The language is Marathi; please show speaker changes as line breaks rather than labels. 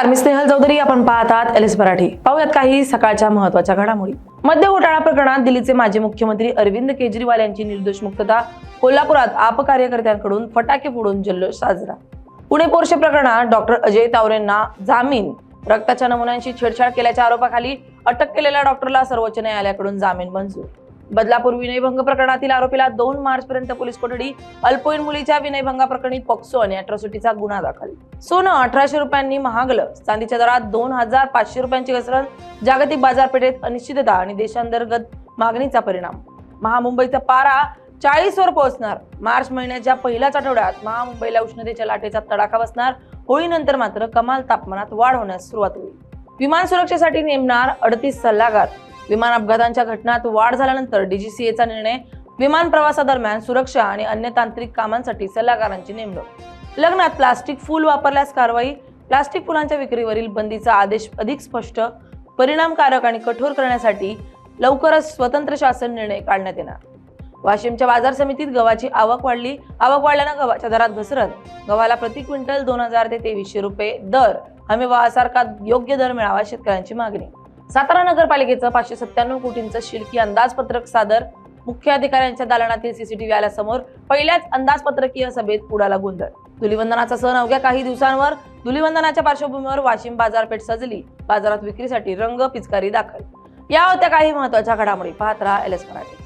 नमस्कार, मी स्नेहल चौधरी. आपण पाहतात एलएस मराठी. पाहूयात काही सकाळच्या महत्त्वाच्या घडामोडी. मद्य घोटाळा प्रकरणात दिल्लीचे माजी मुख्यमंत्री अरविंद केजरीवाल यांची निर्दोष मुक्तता. कोल्हापुरात आप कार्यकर्त्यांकडून फटाके फोडून जल्लोष साजरा. पुणे पोर्शे प्रकरणात डॉक्टर अजय तावरेंना जामीन. रक्ताच्या नमुन्यांशी छेडछाड केल्याच्या आरोपाखाली अटक केलेल्या डॉक्टरला सर्वोच्च न्यायालयाकडून जामीन मंजूर. बदलापूर विनयभंग प्रकरणातील आरोपीला 2 मार्चपर्यंत पोलीस कोठडी. अल्पवयीन मुलीच्या विनयभंगाप्रकरणी पॉक्सो आणि अॅट्रॉसिटीचा गुन्हा दाखल. सोनं 1800 रुपयांनी महागलं. चांदीच्या दरात 2500 रुपयांची घसरण. जागतिक बाजारपेठेत अनिश्चितता आणि देशांतर्गत मागणीचा परिणाम. महामुंबईचा पारा 40 वर पोहोचणार. मार्च महिन्याच्या पहिल्याच आठवड्यात महामुंबईला उष्णतेच्या लाटेचा तडाखा बसणार. होळीनंतर मात्र कमाल तापमानात वाढ होण्यास सुरुवात होईल. विमान सुरक्षेसाठी नेमणार 38 सल्लागार. विमान अपघातांच्या घटनात वाढ झाल्यानंतर डीजीसीएचा निर्णय. विमान प्रवासादरम्यान सुरक्षा आणि अन्य तांत्रिक कामांसाठी सल्लागारांची नेमणूक. लग्नात प्लास्टिक फूल वापरल्यास कारवाई. प्लास्टिक फुलांच्या विक्रीवरील बंदीचा आदेश अधिक स्पष्ट, परिणामकारक आणि कठोर करण्यासाठी लवकरच स्वतंत्र शासन निर्णय काढण्यात येणार. वाशिमच्या बाजार समितीत गव्हाची आवक वाढली. आवक वाढल्यानं गव्हाच्या दरात घसरण. गव्हाला प्रति क्विंटल 2000 ते 2300 रुपये दर. हमीभावासारखा योग्य दर मिळावा, शेतकऱ्यांची मागणी. सातारा नगरपालिकेचं 597 कोटींचं शिल्की अंदाजपत्रक सादर. मुख्य अधिकाऱ्यांच्या दालनातील सीसीटीव्ही आल्यासमोर. पहिल्याच अंदाजपत्रकीय सभेत उडाला गोंधळ. धुलीवंदनाचा सण अवघ्या काही दिवसांवर. धुलीवंदनाच्या पार्श्वभूमीवर वाशिम बाजारपेठ सजली. बाजारात विक्रीसाठी रंग पिचकारी दाखल. या होत्या काही महत्त्वाच्या घडामोडी. पाहत रहा एलएस मराठी.